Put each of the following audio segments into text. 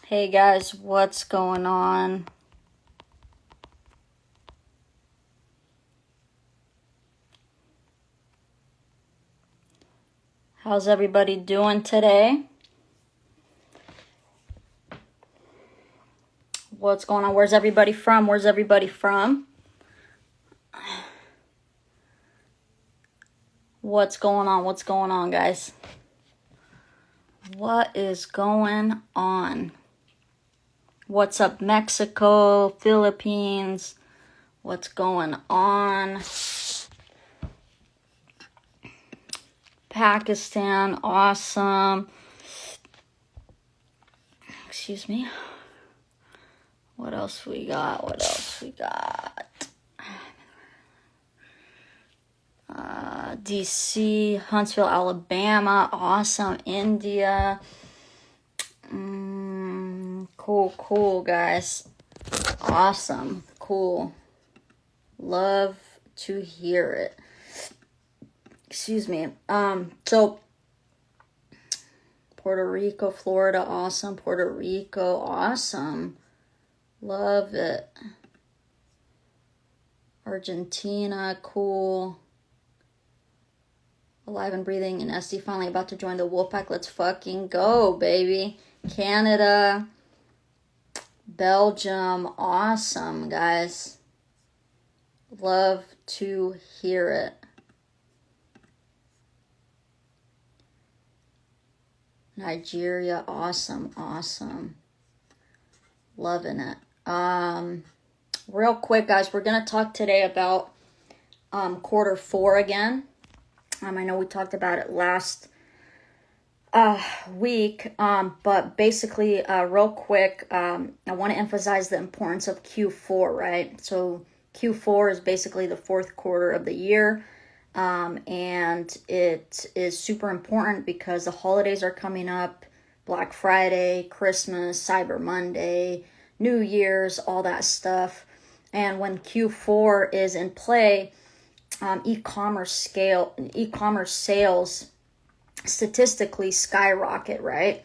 Hey guys, what's going on? How's everybody doing today? What's going on? Where's everybody from? What's going on? What's going on, guys? What is going on? What's up, Mexico, Philippines? What's going on? Pakistan, awesome. Excuse me. What else we got? DC, Huntsville, Alabama, awesome. India. Cool, guys. Awesome, cool. Love to hear it. Excuse me. So Puerto Rico, Florida, awesome. Puerto Rico, awesome. Love it. Argentina, cool. Alive and breathing, and SD finally about to join the Wolfpack. Let's fucking go, baby. Canada, Belgium, awesome, guys. Love to hear it. Nigeria, awesome. Loving it. Real quick, guys, we're going to talk today about quarter four again. I know we talked about it last week, but basically, real quick, I want to emphasize the importance of Q4, right? So Q4 is basically the fourth quarter of the year, and it is super important because the holidays are coming up: Black Friday, Christmas, Cyber Monday, New Year's, all that stuff. And when Q4 is in play, e-commerce sales statistically skyrocket, right?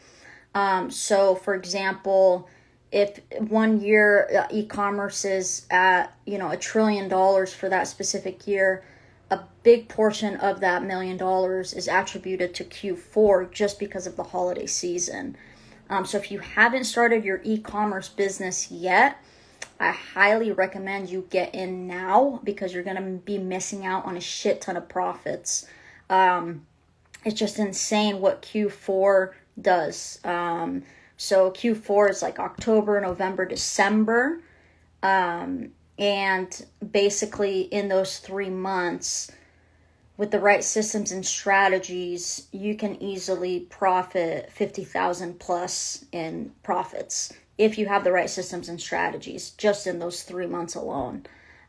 So for example, if 1 year e-commerce is at $1 trillion for that specific year, a big portion of that $1 million is attributed to Q4 just because of the holiday season. So if you haven't started your e-commerce business yet, I highly recommend you get in now because you're going to be missing out on a shit ton of profits. It's just insane what Q4 does. So Q4 is like October, November, December. And basically in those 3 months, with the right systems and strategies, you can easily profit 50,000 plus in profits if you have the right systems and strategies just in those 3 months alone.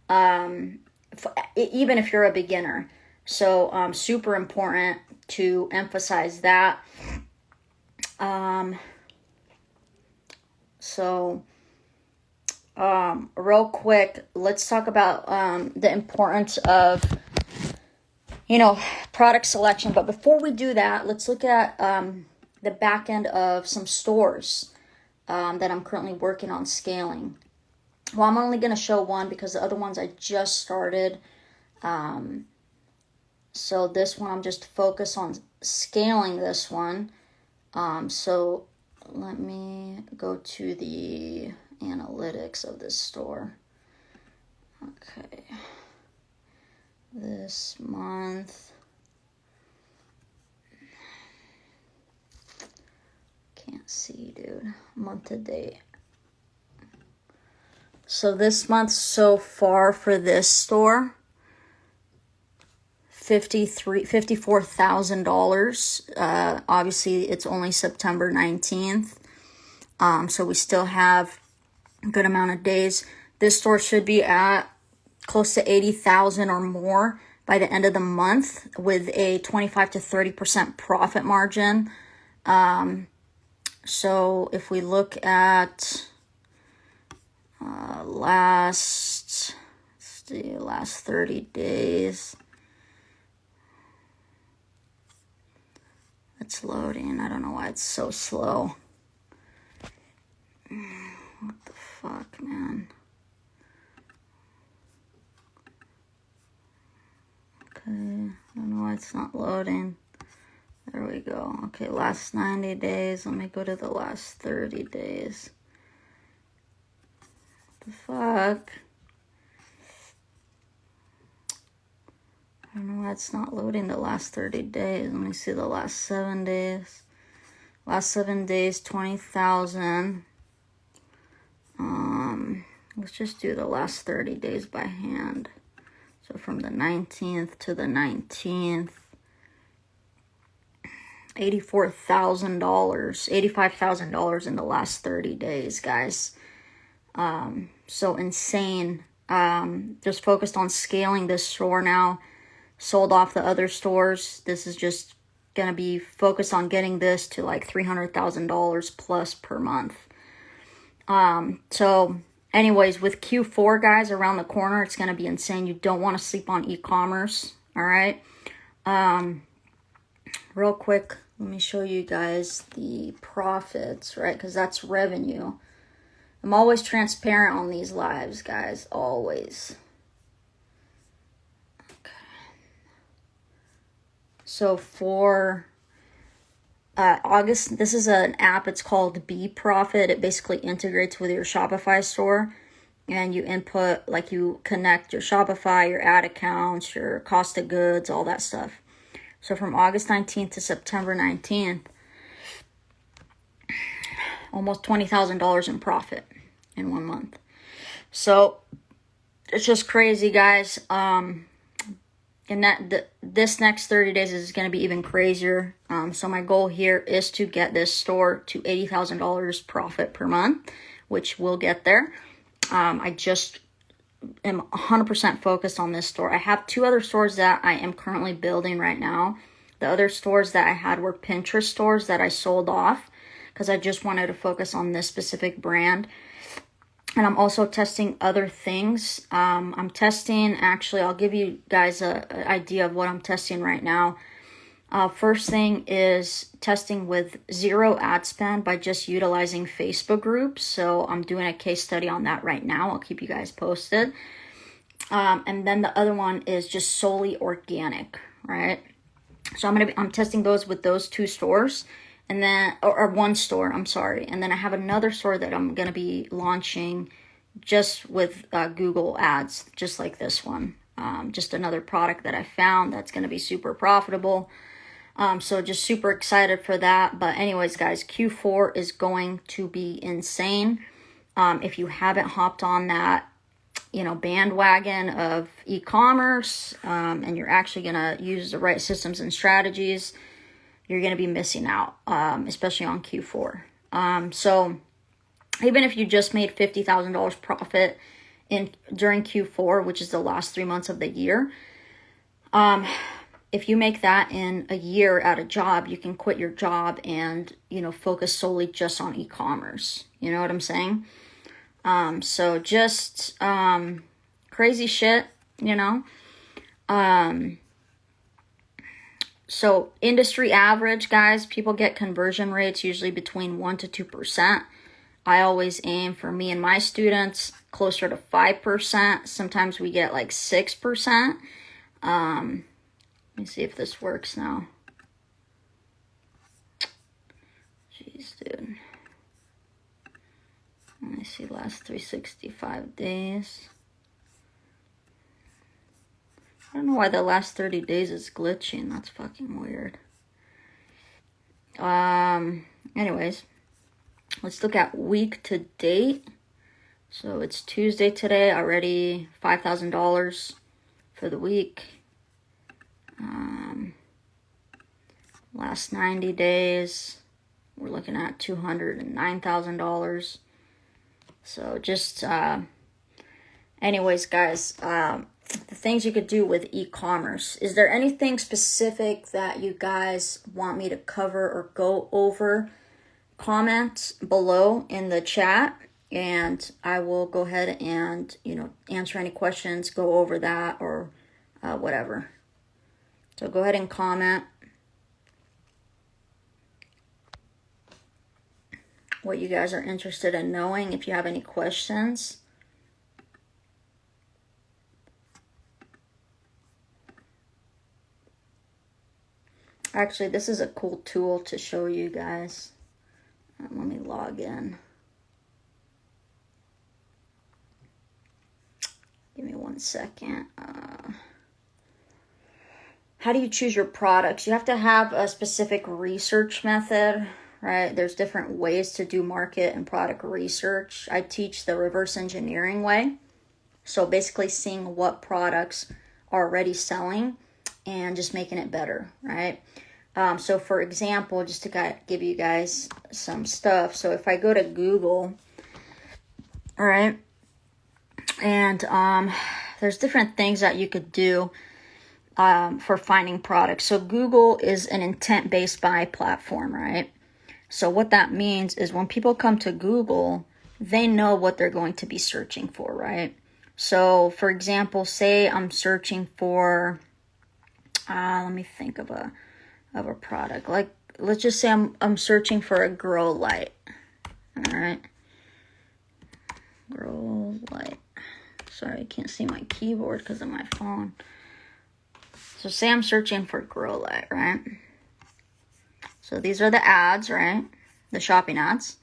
Even if you're a beginner. So super important to emphasize that. Real quick, let's talk about the importance of product selection. But before we do that, let's look at the back end of some stores that I'm currently working on scaling. Well, I'm only going to show one because the other ones I just started. So this one, I'm just focused on scaling this one. So let me go to the analytics of this store. Okay. This month. Can't see, dude. Month to date. So this month so far for this store, $54,000. Obviously, it's only September 19th. So we still have a good amount of days. This store should be at close to 80,000 or more by the end of the month with a 25 to 30% profit margin. So if we look at last 30 days, it's loading. I don't know why it's so slow. What the fuck, man? Okay, I don't know why it's not loading. There we go. Okay, last 90 days. Let me go to the last 30 days. What the fuck? I don't know why it's not loading the last 30 days. Let me see the last 7 days. Last 7 days, 20,000. Let's just do the last 30 days by hand. So from the 19th to the 19th, $84,000, $85,000 in the last 30 days, guys. So insane. Just focused on scaling this store now. Sold off the other stores. This is just gonna be focused on getting this to like $300,000 plus per month. So anyways, with Q4, guys, around the corner, it's gonna be insane. You don't want to sleep on e-commerce. All right. Real quick, let me show you guys the profits, right? Because that's revenue. I'm always transparent on these lives, guys. Always. Okay. So for August, this is an app. It's called Be Profit. It basically integrates with your Shopify store. And you input, like you connect your Shopify, your ad accounts, your cost of goods, all that stuff. So from August 19th to September 19th, almost $20,000 in profit in 1 month. So it's just crazy, guys. And this next 30 days is going to be even crazier. So my goal here is to get this store to $80,000 profit per month, which we'll get there. I just am 100% focused on this store. I have 2 other stores that I am currently building right now. The other stores that I had were Pinterest stores that I sold off because I just wanted to focus on this specific brand. And I'm also testing other things. I'm testing, actually, I'll give you guys an idea of what I'm testing right now. First thing is testing with 0 ad spend by just utilizing Facebook groups. So I'm doing a case study on that right now. I'll keep you guys posted. And then the other one is just solely organic, right? So I'm testing those with those 2 stores, and then or 1 store. I'm sorry, and then I have another store that I'm gonna be launching just with Google Ads, just like this one. Just another product that I found that's gonna be super profitable. So just super excited for that. But anyways, guys, Q4 is going to be insane. If you haven't hopped on that, bandwagon of e-commerce, and you're actually going to use the right systems and strategies, you're going to be missing out, especially on Q4. So even if you just made $50,000 profit during Q4, which is the last 3 months of the year, if you make that in a year at a job, you can quit your job and, focus solely just on e-commerce. You know what I'm saying? So just, crazy shit, So industry average, guys, people get conversion rates usually between 1% to 2%. I always aim, for me and my students, closer to 5%. Sometimes we get like 6%. Let me see if this works now. Jeez, dude. Let me see, last 365 days. I don't know why the last 30 days is glitching. That's fucking weird. Anyways, let's look at week to date. So it's Tuesday today, already $5,000 for the week. Last 90 days, we're looking at $209,000. So just, anyways, guys, the things you could do with e-commerce. Is there anything specific that you guys want me to cover or go over? Comment below in the chat, and I will go ahead and, answer any questions, go over that, or whatever. So go ahead and comment. what you guys are interested in knowing, if you have any questions. Actually, this is a cool tool to show you guys. Let me log in. Give me 1 second. How do you choose your products? You have to have a specific research method, right? There's different ways to do market and product research. I teach the reverse engineering way. So basically seeing what products are already selling and just making it better, right? So for example, just to give you guys some stuff. So if I go to Google, all right, and there's different things that you could do for finding products. So Google is an intent-based buy platform, right? So what that means is when people come to Google, they know what they're going to be searching for, right? So for example, say I'm searching for, let me think of a product. Like, let's just say I'm searching for a grow light. All right. Grow light. Sorry, I can't see my keyboard because of my phone. So say I'm searching for grow light, right? So these are the ads, right? The shopping ads.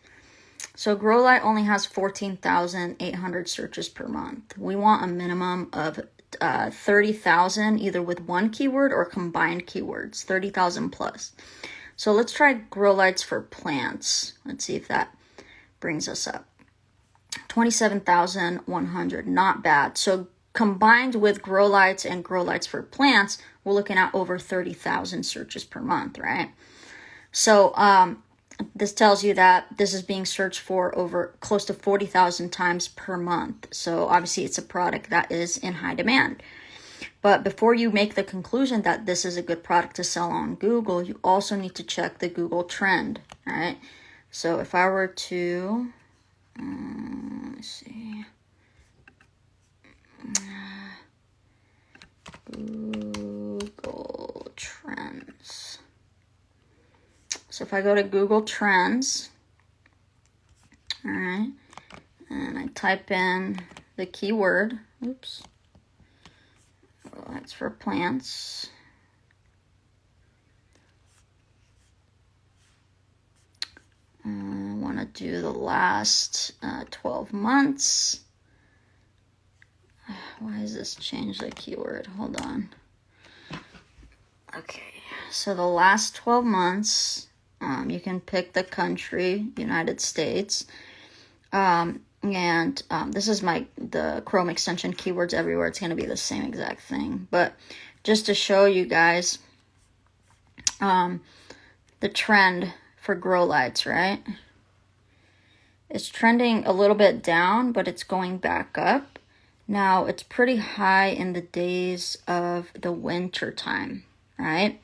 So grow light only has 14,800 searches per month. We want a minimum of 30,000 either with one keyword or combined keywords, 30,000 plus. So let's try grow lights for plants. Let's see if that brings us up. 27,100, not bad. So combined with grow lights and grow lights for plants, we're looking at over 30,000 searches per month, right? So this tells you that this is being searched for over close to 40,000 times per month. So obviously it's a product that is in high demand. But before you make the conclusion that this is a good product to sell on Google, you also need to check the Google trend, all right? So if I were to, let's see, Google Trends. So if I go to Google Trends, all right, and I type in the keyword, oops, well, that's for plants. I want to do the last 12 months. Why does this change the keyword? Hold on. Okay, so the last 12 months, you can pick the country, United States. And this is the Chrome extension keywords everywhere. It's going to be the same exact thing. But just to show you guys the trend for grow lights, right? It's trending a little bit down, but it's going back up. Now, it's pretty high in the days of the winter time, right?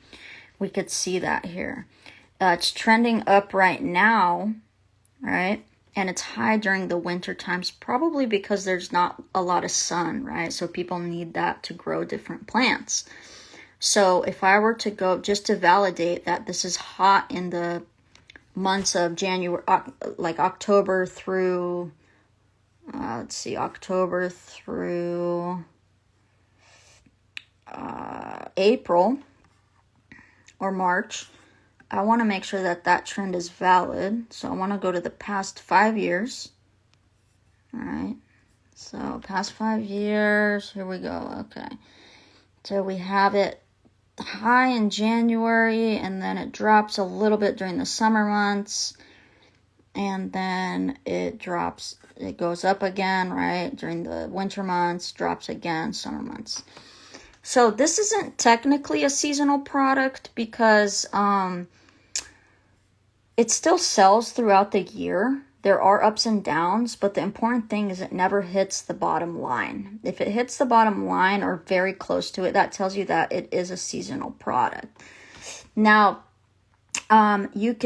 We could see that here. It's trending up right now, right? And it's high during the winter times, probably because there's not a lot of sun, right? So people need that to grow different plants. So if I were to go just to validate that this is hot in the months of January, like October through, October through April or March, I want to make sure that trend is valid. So I want to go to the past 5 years. All right. So past 5 years, here we go. Okay. So we have it high in January, and then it drops a little bit during the summer months, and then it goes up again, right? During the winter months, drops again, summer months. So this isn't technically a seasonal product because it still sells throughout the year. There are ups and downs, but the important thing is it never hits the bottom line. If it hits the bottom line or very close to it, that tells you that it is a seasonal product. Now,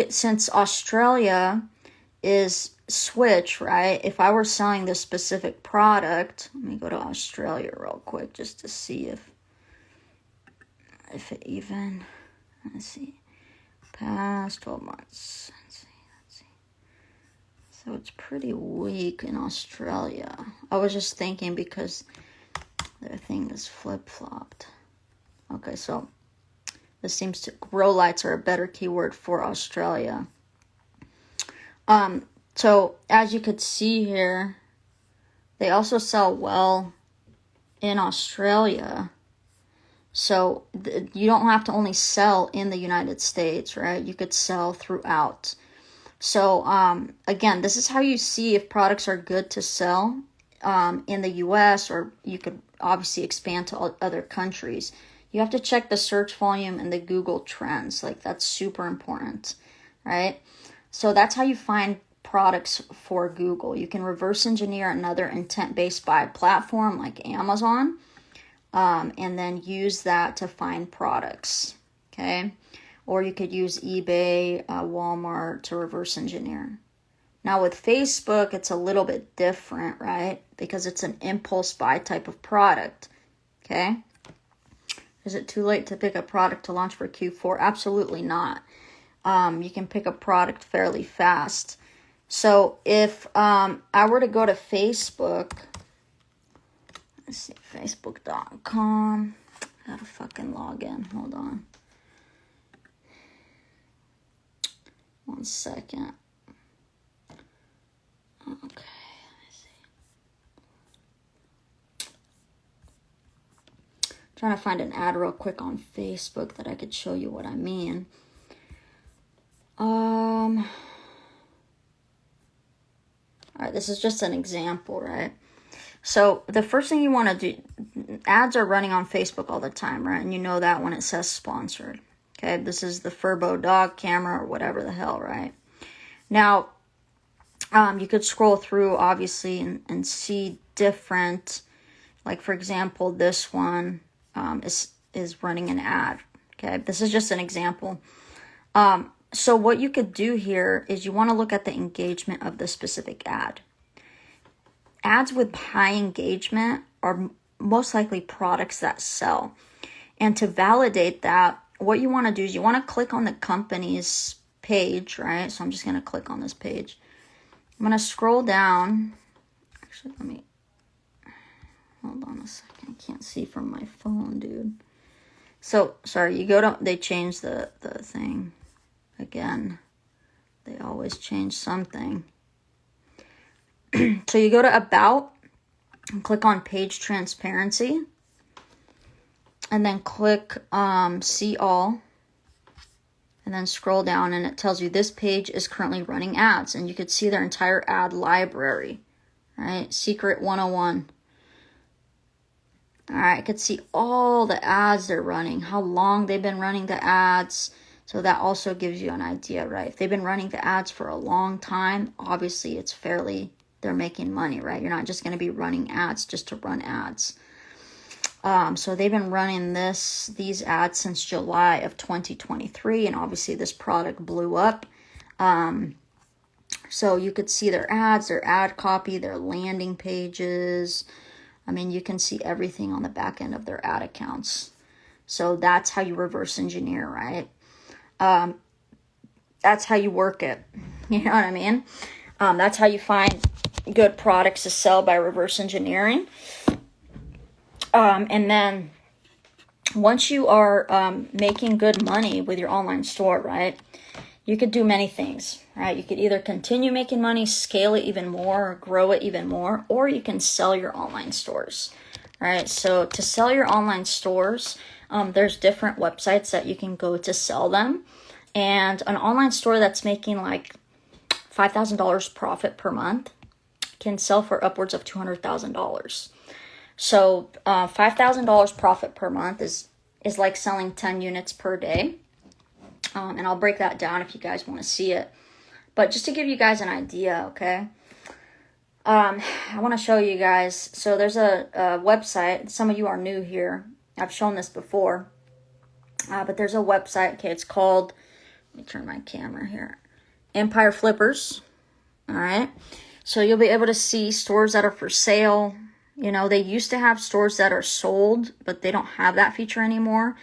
since Australia is switch, right? If I were selling this specific product, let me go to Australia real quick just to see if it even, let's see, past 12 months. Let's see. So it's pretty weak in Australia. I was just thinking because their thing is flip-flopped. Okay, so this seems to, grow lights are a better keyword for Australia. So as you could see here, they also sell well in Australia. So you don't have to only sell in the United States, right? You could sell throughout. So again, this is how you see if products are good to sell in the US, or you could obviously expand to other countries. You have to check the search volume and the Google trends. Like, that's super important, right? So that's how you find products for Google. You can reverse engineer another intent-based buy platform like Amazon, and then use that to find products, okay? Or you could use eBay, Walmart to reverse engineer. Now with Facebook, it's a little bit different, right? Because it's an impulse buy type of product, okay? Is it too late to pick a product to launch for Q4? Absolutely not. You can pick a product fairly fast. So if I were to go to Facebook, let's see, facebook.com. I gotta fucking log in. Hold on. 1 second. Okay, let me see. Trying to find an ad real quick on Facebook that I could show you what I mean. All right, this is just an example, right? So the first thing you want to do, ads are running on Facebook all the time, right? And you know that when it says sponsored. Okay, this is the Furbo dog camera or whatever the hell, right? Now, you could scroll through, obviously, and see different, like, for example, this one is running an ad. Okay, this is just an example. So what you could do here is you want to look at the engagement of the specific ad. Ads with high engagement are most likely products that sell. And to validate that, what you want to do is you want to click on the company's page, right? So I'm just going to click on this page. I'm going to scroll down. Actually, let me, hold on a second. I can't see from my phone, dude. So, sorry, you go to, they changed the thing. Again, they always change something. So you go to About and click on Page Transparency. And then click See All. And then scroll down and it tells you this page is currently running ads. And you could see their entire ad library. Right? Secret 101. Alright, I could see all the ads they're running. How long they've been running the ads. So that also gives you an idea, right? If they've been running the ads for a long time, obviously it's fairly, they're making money, right? You're not just going to be running ads just to run ads. So they've been running these ads since July of 2023, and obviously this product blew up. So you could see their ads, their ad copy, their landing pages. I mean, you can see everything on the back end of their ad accounts. So that's how you reverse engineer, right? That's how you work it. You know what I mean? That's how you find good products to sell, by reverse engineering. And then once you are making good money with your online store, right, you could do many things, right? You could either continue making money, scale it even more, or grow it even more, or you can sell your online stores, right? So to sell your online stores, there's different websites that you can go to sell them. And an online store that's making like $5,000 profit per month can sell for upwards of $200,000. So $5,000 profit per month is like selling 10 units per day. And I'll break that down if you guys want to see it. But just to give you guys an idea, okay? I want to show you guys. So there's a website. Some of you are new here. I've shown this before. But there's a website. Okay, it's called, let me turn my camera here. Empire Flippers. All right. So you'll be able to see stores that are for sale. You know, they used to have stores that are sold, but they don't have that feature anymore.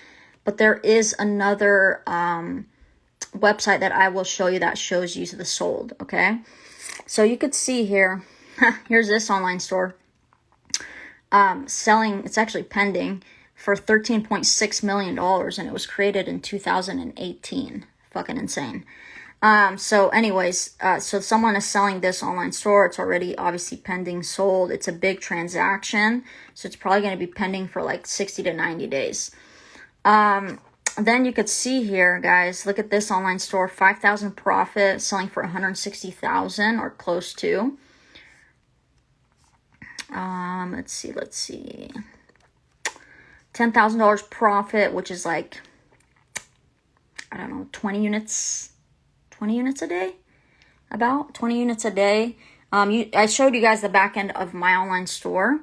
But there is another website that I will show you that shows you the sold, okay? So you could see here, here's this online store selling, it's actually pending for $13.6 million, and it was created in 2018. Fucking insane. So anyways, so someone is selling this online store. It's already obviously pending sold. It's a big transaction, so it's probably going to be pending for like 60 to 90 days. Then you could see here, guys, look at this online store, 5,000 profit, selling for 160,000 or close to. Let's see. $10,000 profit, which is like, I don't know, 20 units a day, about 20 units a day. I showed you guys the back end of my online store,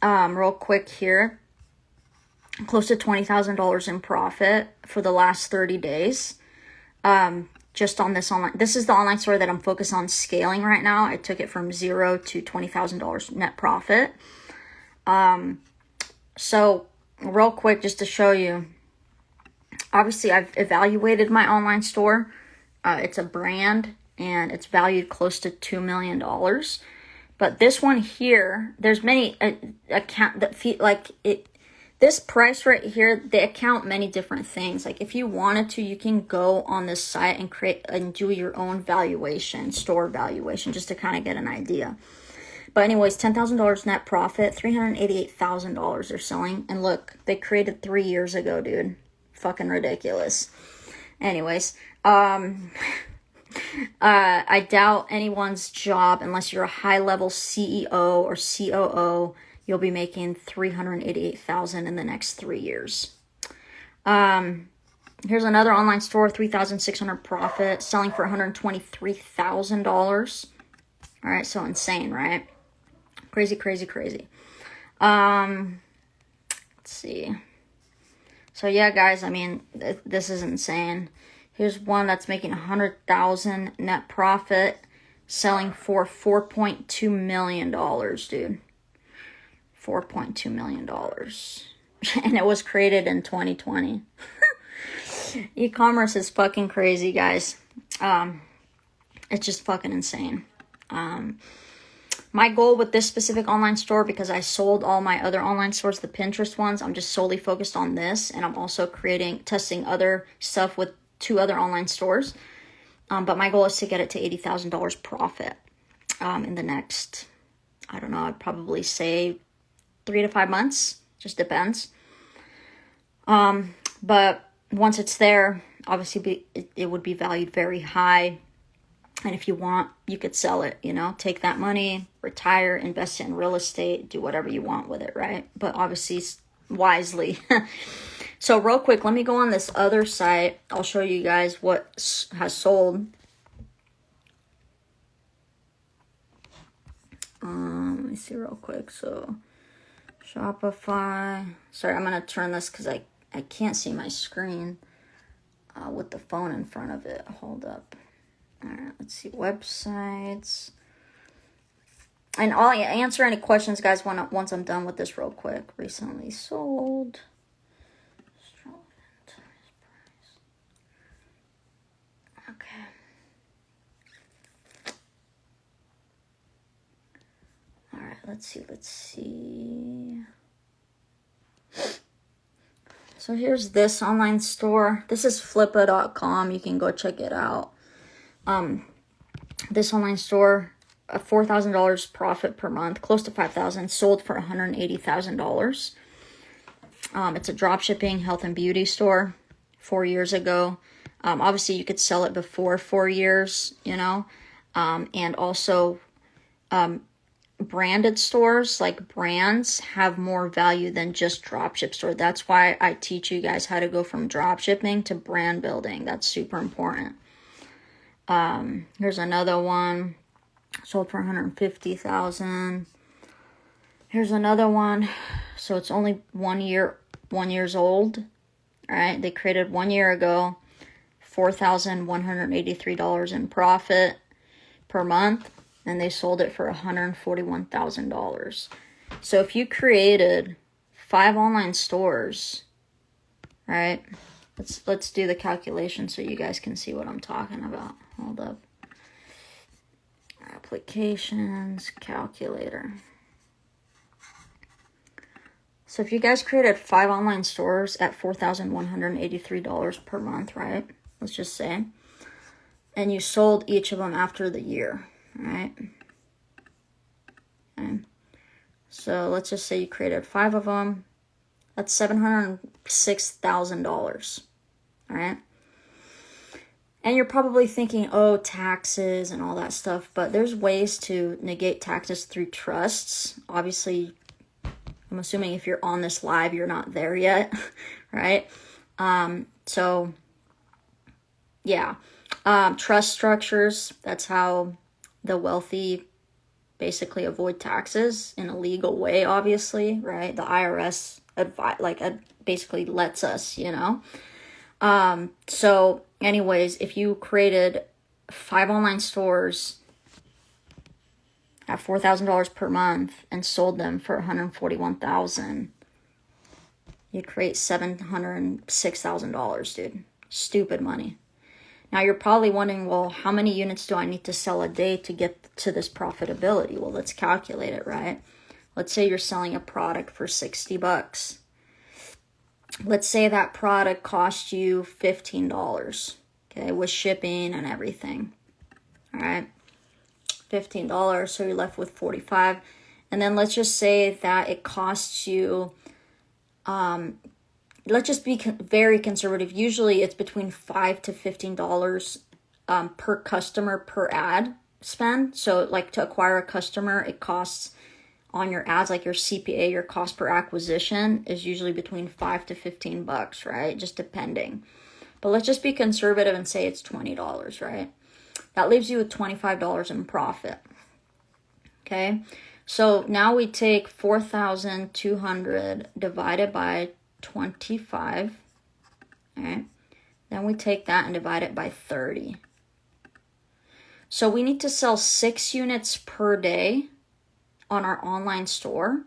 real quick here. Close to $20,000 in profit for the last 30 days. Just on this online, this is the online store that I'm focused on scaling right now. I took it from $0 to $20,000 net profit. So real quick, just to show you, obviously I've evaluated my online store. It's a brand and it's valued close to $2 million. But this one here, there's many account that fee, like it. This price right here, they account many different things. Like if you wanted to, you can go on this site and create and do your own valuation, store valuation, just to kind of get an idea. But anyways, $10,000 net profit, $388,000 they're selling. And look, they created 3 years ago, dude. Fucking ridiculous. Anyways, I doubt anyone's job, unless you're a high-level CEO or COO, you'll be making $388,000 in the next 3 years. Here's another online store, 3,600 profit, selling for $123,000. All right, so insane, right? Crazy. Let's see. So yeah, guys, I mean, this is insane. Here's one that's making $100,000 net profit, selling for $4.2 million, dude. $4.2 million. And it was created in 2020. E-commerce is fucking crazy, guys. It's just fucking insane. My goal with this specific online store, because I sold all my other online stores, the Pinterest ones, I'm just solely focused on this. And I'm also testing other stuff with 2 other online stores. But my goal is to get it to $80,000 profit in the next, I don't know, I'd probably say 3 to 5 months, just depends. But once it's there, obviously it would be valued very high. And if you want, you could sell it, take that money, retire, invest it in real estate, do whatever you want with it, right? But obviously wisely. So real quick, let me go on this other site. I'll show you guys what has sold. Let me see real quick. So Shopify. Sorry, I'm going to turn this because I can't see my screen with the phone in front of it. Hold up. All right, let's see. Websites. And I'll answer any questions, guys, once I'm done with this real quick. Recently sold. Okay. All right, let's see. So here's this online store. This is flippa.com. You can go check it out. This online store, $4,000 profit per month, close to $5,000, sold for $180,000. It's a drop shipping health and beauty store 4 years ago. Obviously you could sell it before 4 years, and also, branded stores, like brands, have more value than just dropship store. That's why I teach you guys how to go from drop shipping to brand building. That's super important. Here's another one, sold for $150,000. Here's another one. So it's only 1 years old. All right, they created 1 year ago, $4,183 in profit per month. And they sold it for $141,000. So if you created 5 online stores, right? Let's do the calculation so you guys can see what I'm talking about. Hold up. Applications, calculator. So if you guys created 5 online stores at $4,183 per month, right? Let's just say. And you sold each of them after the year, right? Okay. So let's just say you created 5 of them. That's $706,000, all right? And you're probably thinking, oh, taxes and all that stuff, but there's ways to negate taxes through trusts. Obviously, I'm assuming if you're on this live, you're not there yet, right? So, yeah. Trust structures, that's how the wealthy basically avoid taxes in a legal way, obviously, right? The IRS basically lets us, you know? So anyways, if you created 5 online stores at $4,000 per month and sold them for $141,000, you'd create $706,000, dude. Stupid money. Now you're probably wondering, well, how many units do I need to sell a day to get to this profitability? Well, let's calculate it, right? Let's say you're selling a product for $60. Let's say that product cost you $15, okay, with shipping and everything. All right, $15, so you're left with $45. And then let's just say that it costs you, let's just be very conservative. Usually it's between $5 to $15 per customer per ad spend. So like to acquire a customer, it costs on your ads, like your CPA, your cost per acquisition is usually between $5 to $15, right? Just depending. But let's just be conservative and say it's $20, right? That leaves you with $25 in profit. Okay. So now we take 4,200 divided by 25. All right. Then we take that and divide it by 30. So we need to sell 6 units per day on our online store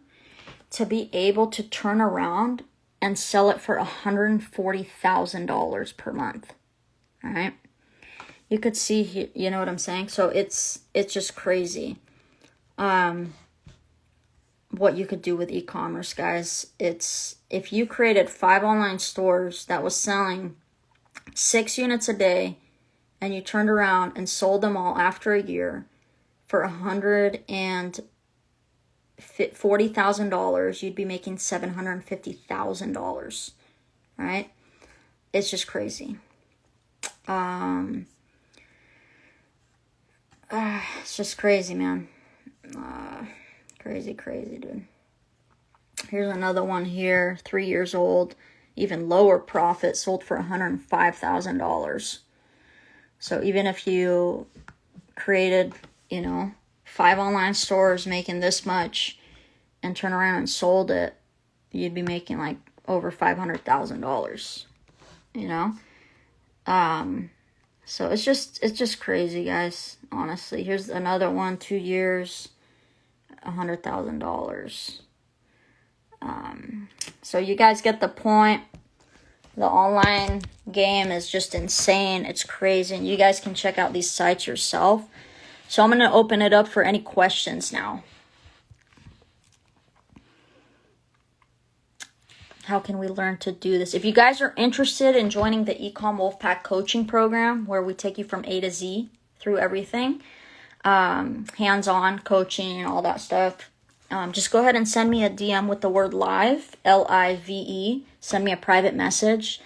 to be able to turn around and sell it for $140,000 per month. All right. You could see here, you know what I'm saying? So it's just crazy. What you could do with e-commerce, guys. It's if you created 5 online stores that was selling 6 units a day and you turned around and sold them all after a year for $140,000, you'd be making $750,000, right? It's just crazy. It's just crazy, man. Crazy, dude. Here's another one here, 3 years old, even lower profit, sold for $105,000. So even if you created, 5 online stores making this much and turn around and sold it, you'd be making like over $500,000, So it's just crazy, guys, honestly. Here's another one, 2 years, $100,000. So you guys get the point. The online game is just insane. It's crazy. And you guys can check out these sites yourself. So I'm going to open it up for any questions now. How can we learn to do this? If you guys are interested in joining the Ecom Wolfpack coaching program, where we take you from A to Z through everything, hands-on coaching and all that stuff, just go ahead and send me a DM with the word live, LIVE. Send me a private message.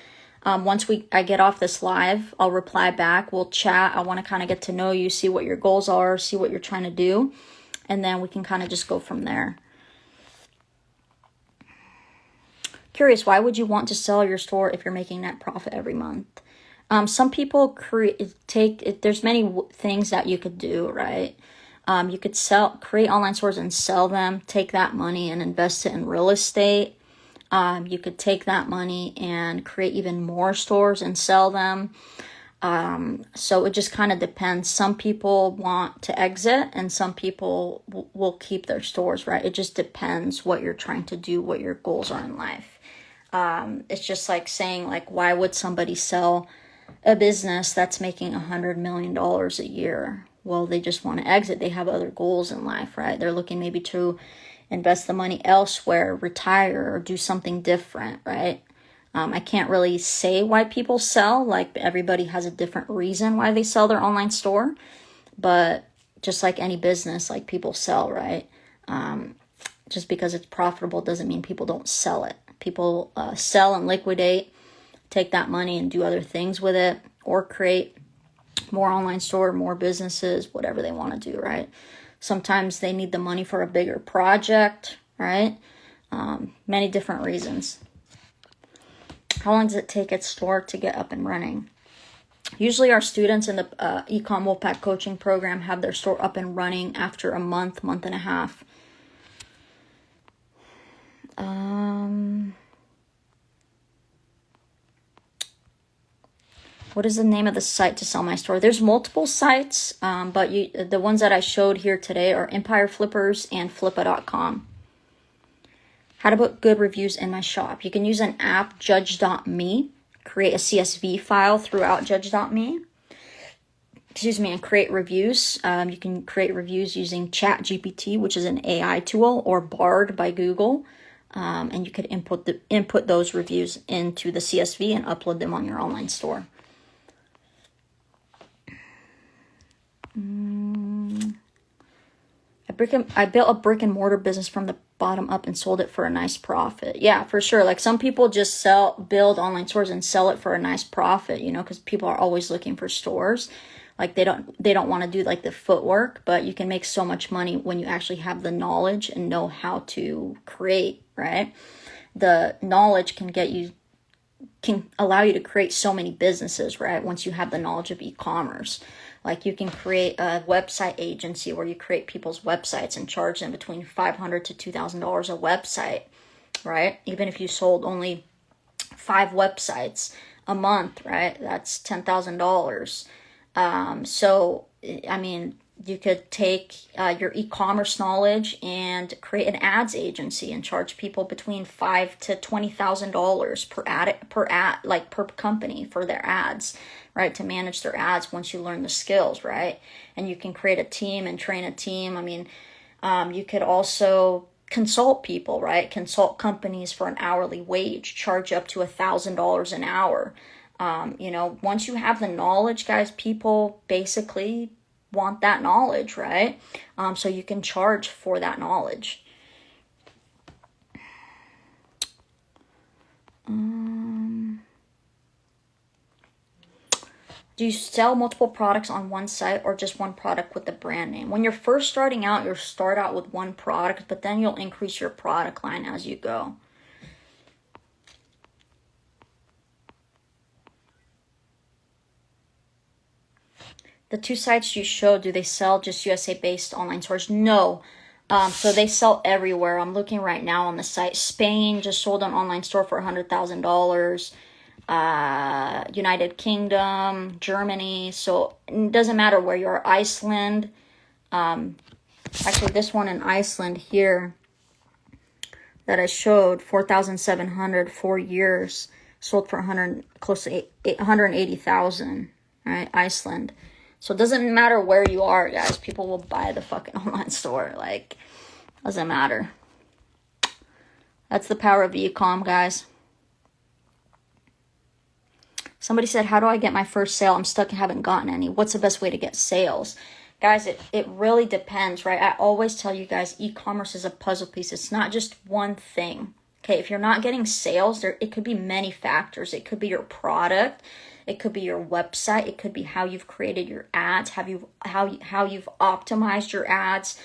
Once I get off this live, I'll reply back. We'll chat. I want to kind of get to know you, see what your goals are, see what you're trying to do, and then we can kind of just go from there. Curious, why would you want to sell your store if you're making net profit every month? Some people there's many things that you could do, right? You could create online stores and sell them, take that money and invest it in real estate. You could take that money and create even more stores and sell them. So it just kind of depends. Some people want to exit and some people will keep their stores, right? It just depends what you're trying to do, what your goals are in life. It's just like saying, like, why would somebody sell a business that's making $100 million a year? well, they just want to exit. They have other goals in life, right? They're looking maybe to invest the money elsewhere, retire, or do something different, right? I can't really say why people sell. Like, everybody has a different reason why they sell their online store. But just like any business, like, people sell, right? Just because it's profitable doesn't mean people don't sell it. People sell and liquidate, take that money and do other things with it, or create more online store, more businesses, whatever they want to do, right? Sometimes they need the money for a bigger project, right? Many different reasons. How long does it take a store to get up and running? Usually our students in the Ecom Wolfpack coaching program have their store up and running after a month, month and a half. What is the name of the site to sell my store? There's multiple sites, but the ones that I showed here today are Empire Flippers and Flippa.com. How to put good reviews in my shop. You can use an app, Judge.me, create a CSV file throughout Judge.me, and create reviews. You can create reviews using ChatGPT, which is an AI tool, or Bard by Google. And you could input those reviews into the CSV and upload them on your online store. I built a brick and mortar business from the bottom up and sold it for a nice profit. Yeah, for sure. Like, some people just build online stores and sell it for a nice profit, because people are always looking for stores. Like, they don't want to do like the footwork, but you can make so much money when you actually have the knowledge and know how to create, right? The knowledge can allow you to create so many businesses, right? Once you have the knowledge of e-commerce. Like, you can create a website agency where you create people's websites and charge them between $500 to $2,000 a website, right? Even if you sold only 5 websites a month, right? That's $10,000. So, I mean, you could take your e-commerce knowledge and create an ads agency and charge people between $5,000 to $20,000 per company for their ads, right? To manage their ads once you learn the skills, right? And you can create a team and train a team. I mean, you could also consult people, right? Consult companies for an hourly wage, charge up to $1,000 an hour. Once you have the knowledge, guys, people basically want that knowledge, right? So you can charge for that knowledge. Do you sell multiple products on one site or just one product with the brand name? When you're first starting out, you'll start out with one product, but then you'll increase your product line as you go. The 2 sites you showed, do they sell just USA-based online stores? No. So they sell everywhere. I'm looking right now on the site. Spain just sold an online store for $100,000. United Kingdom, Germany. So it doesn't matter where you are. Iceland. Actually, this one in Iceland here that I showed, 4,700, 4 years, sold for close to 180,000. Right, Iceland. So it doesn't matter where you are, guys. People will buy the fucking online store. Like, doesn't matter. That's the power of e-com, guys. Somebody said, how do I get my first sale? I'm stuck and haven't gotten any. What's the best way to get sales? Guys, it really depends, right? I always tell you guys, e-commerce is a puzzle piece. It's not just one thing. Okay, if you're not getting sales, it could be many factors. It could be your product. It could be your website. It could be how you've created your ads, how you've optimized your ads,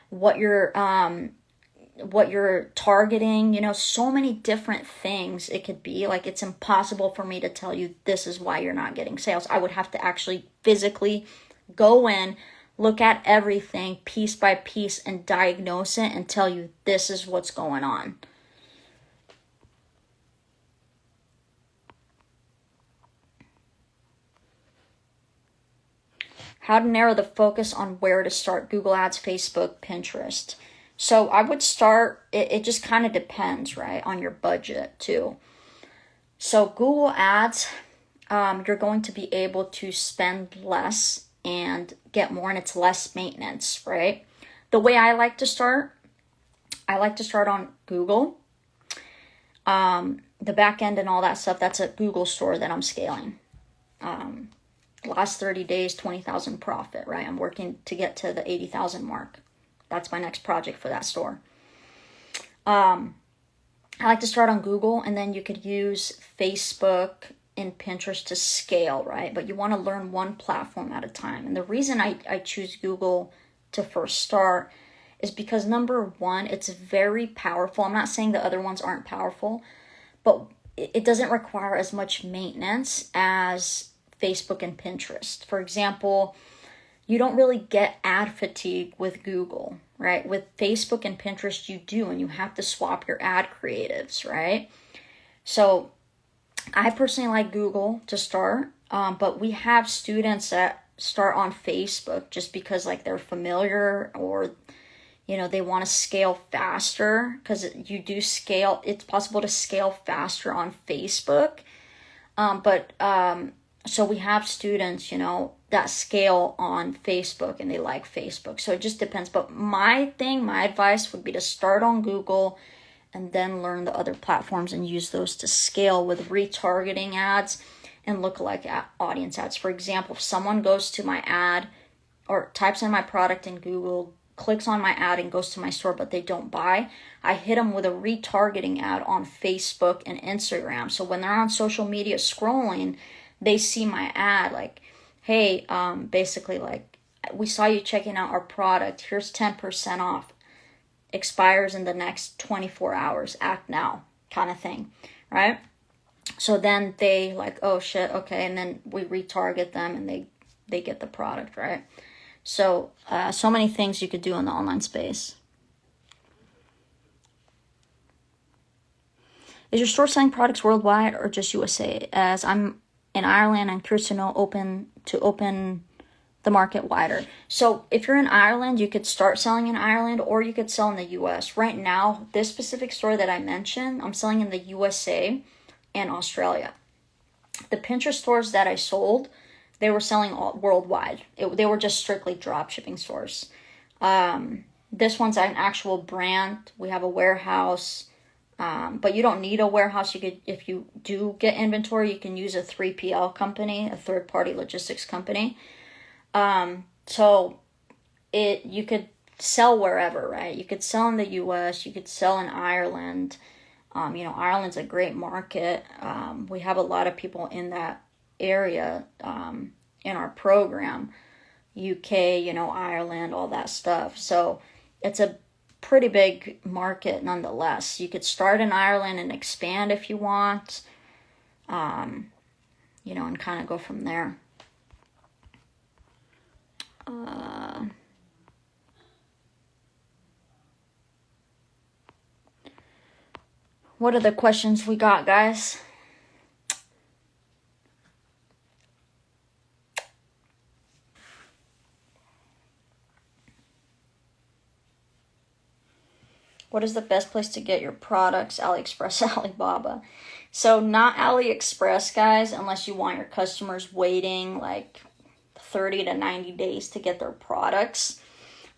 what you're targeting, so many different things it could be. Like, it's impossible for me to tell you this is why you're not getting sales. I would have to actually physically go in, look at everything piece by piece and diagnose it and tell you this is what's going on. How to narrow the focus on where to start: Google Ads, Facebook, Pinterest. So I would start, it just kind of depends, right, on your budget too. So Google Ads, you're going to be able to spend less and get more, and it's less maintenance, right? The way I like to start on Google. The back end and all that stuff, that's a Google store that I'm scaling. Last 30 days, 20,000 profit, right? I'm working to get to the 80,000 mark. That's my next project for that store. I like to start on Google, and then you could use Facebook and Pinterest to scale, right? But you want to learn one platform at a time. And the reason I choose Google to first start is because, number one, it's very powerful. I'm not saying the other ones aren't powerful, but it doesn't require as much maintenance as Facebook and Pinterest. For example, you don't really get ad fatigue with Google, right? With Facebook and Pinterest, you do, and you have to swap your ad creatives, right? So I personally like Google to start, but we have students that start on Facebook just because like they're familiar, or they want to scale faster, because you do scale. It's possible to scale faster on Facebook. So we have students, that scale on Facebook, and they like Facebook. So it just depends. But my advice would be to start on Google and then learn the other platforms and use those to scale with retargeting ads and lookalike audience ads. For example, if someone goes to my ad or types in my product in Google, clicks on my ad and goes to my store, but they don't buy, I hit them with a retargeting ad on Facebook and Instagram. So when they're on social media scrolling, they see my ad like, hey, basically like, we saw you checking out our product. Here's 10% off. Expires in the next 24 hours. Act now, kind of thing, right? So then they like, oh shit, okay. And then we retarget them, and they get the product, right? So, so many things you could do in the online space. Is your store selling products worldwide or just USA? As I'm in Ireland, I'm curious to know open the market wider. So if you're in Ireland, you could start selling in Ireland, or you could sell in the US. Right now, this specific store that I mentioned, I'm selling in the USA and Australia. The Pinterest stores that I sold, they were selling all worldwide. They were just strictly drop shipping stores. This one's an actual brand. We have a warehouse. But you don't need a warehouse. You could, if you do get inventory, you can use a 3PL company, a third-party logistics company. So you could sell wherever, right? You could sell in the US, you could sell in Ireland. Ireland's a great market. We have a lot of people in that area, in our program. UK, Ireland, all that stuff. So it's a pretty big market nonetheless. You could start in Ireland and expand if you want, and kind of go from there. What are the questions we got, guys? What is the best place to get your products? AliExpress, Alibaba. So not AliExpress, guys, unless you want your customers waiting like 30 to 90 days to get their products.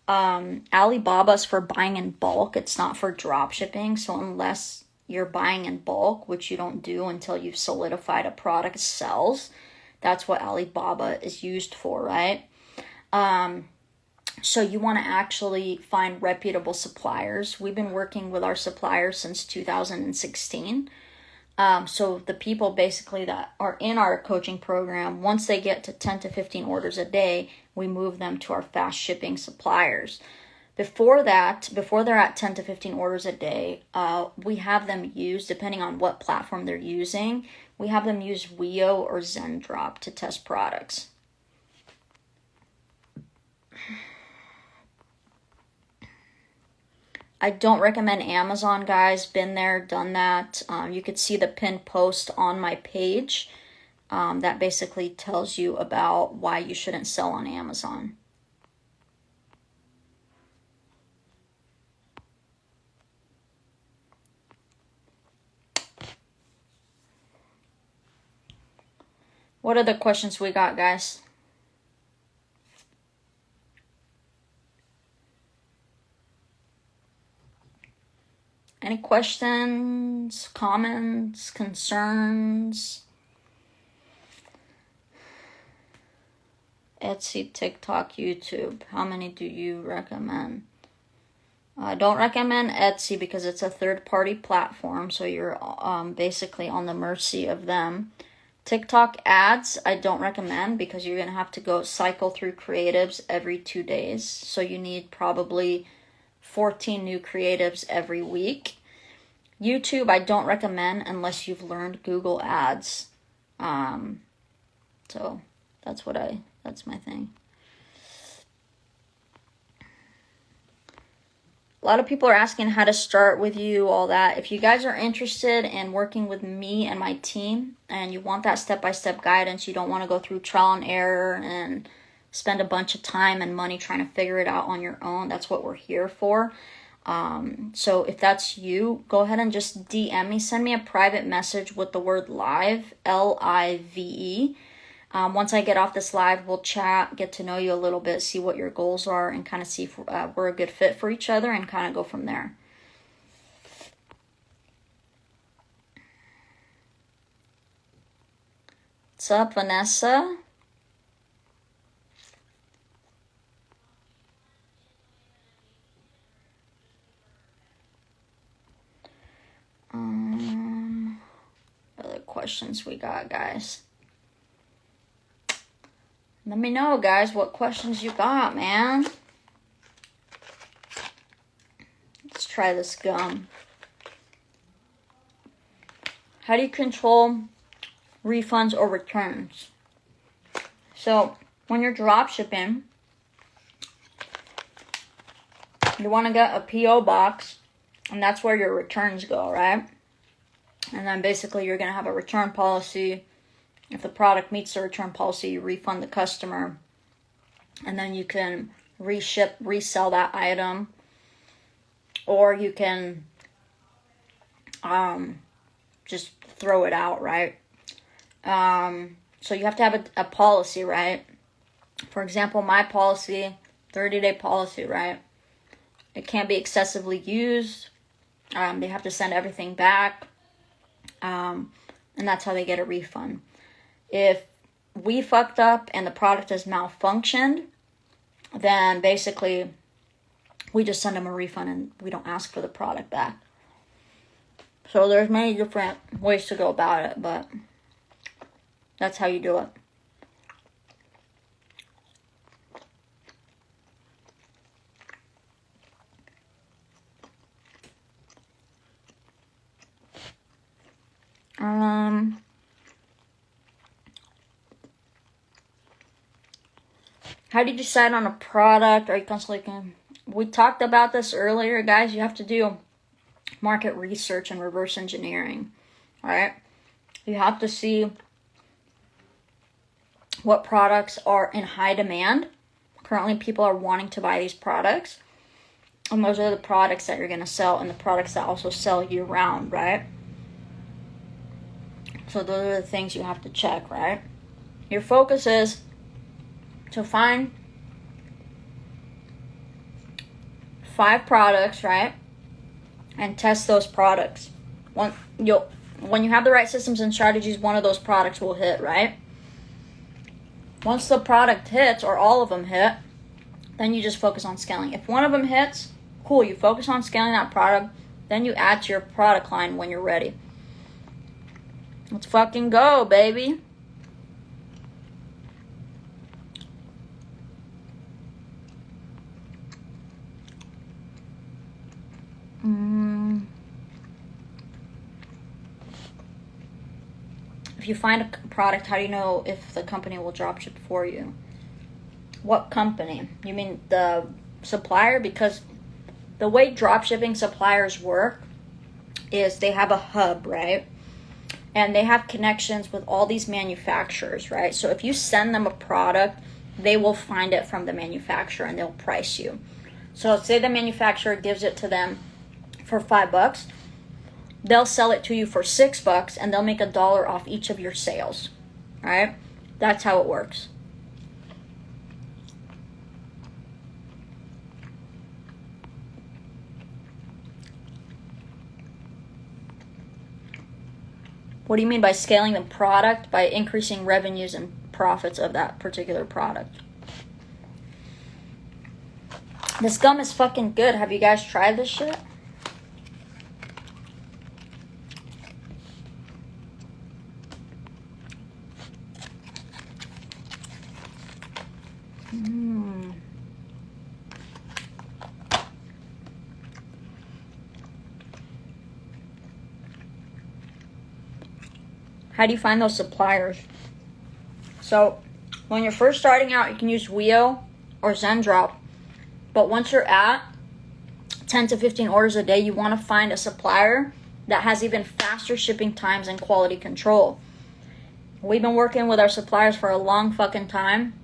Alibaba's for buying in bulk. It's not for drop shipping. So unless you're buying in bulk, which you don't do until you've solidified a product sells, that's what Alibaba is used for, right? So you want to actually find reputable suppliers. We've been working with our suppliers since 2016. So the people basically that are in our coaching program, once they get to 10 to 15 orders a day, we move them to our fast shipping suppliers. Before they're at 10 to 15 orders a day, we have them use, depending on what platform they're using, we have them use Weo or Zendrop to test products. I don't recommend Amazon, guys. Been there, done that. You could see the pinned post on my page that basically tells you about why you shouldn't sell on Amazon. What are the questions we got, guys? Any questions, comments, concerns? Etsy, TikTok, YouTube. How many do you recommend? I don't recommend Etsy because it's a third-party platform, so you're basically on the mercy of them. TikTok ads, I don't recommend because you're going to have to go cycle through creatives every 2 days. So you need probably 14 new creatives every week. YouTube, I don't recommend unless you've learned Google Ads. So that's my thing. A lot of people are asking how to start with you, all that. If you guys are interested in working with me and my team and you want that step-by-step guidance, you don't want to go through trial and error and spend a bunch of time and money trying to figure it out on your own, that's what we're here for. So if that's you, go ahead and just DM me. Send me a private message with the word live, LIVE. Once I get off this live, we'll chat, get to know you a little bit, see what your goals are, and kind of see if we're a good fit for each other and kind of go from there. What's up, Vanessa? Other questions we got, guys? Let me know, guys, what questions you got, man. Let's try this gum. How do you control refunds or returns? So, when you're drop shipping, you want to get a P.O. box, and that's where your returns go, right? And then basically you're going to have a return policy. If the product meets the return policy, you refund the customer. And then you can resell that item. Or you can just throw it out, right? So you have to have a policy, right? For example, my policy, 30-day policy, right? It can't be excessively used. They have to send everything back. And that's how they get a refund. If we fucked up and the product has malfunctioned, then basically we just send them a refund and we don't ask for the product back. So there's many different ways to go about it, but that's how you do it. How do you decide on a product? Are you constantly... We talked about this earlier, guys. You have to do market research and reverse engineering. Alright? You have to see what products are in high demand. Currently, people are wanting to buy these products. And those are the products that you're going to sell, and the products that also sell year-round, right? So those are the things you have to check, right? Your focus is to find 5 products, right? And test those products. When you have the right systems and strategies, one of those products will hit, right? Once the product hits, or all of them hit, then you just focus on scaling. If one of them hits, cool, you focus on scaling that product, then you add to your product line when you're ready. Let's fucking go, baby. If you find a product, how do you know if the company will dropship for you? What company? You mean the supplier? Because the way dropshipping suppliers work is they have a hub, right? And they have connections with all these manufacturers, right? So if you send them a product, they will find it from the manufacturer and they'll price you. So say the manufacturer gives it to them for $5. They'll sell it to you for $6 and they'll make $1 off each of your sales. All right? That's how it works. What do you mean by scaling the product? By increasing revenues and profits of that particular product. This gum is fucking good. Have you guys tried this shit? How do you find those suppliers? So, when you're first starting out, you can use Weo or Zendrop. But once you're at 10 to 15 orders a day, you want to find a supplier that has even faster shipping times and quality control. We've been working with our suppliers for a long fucking time,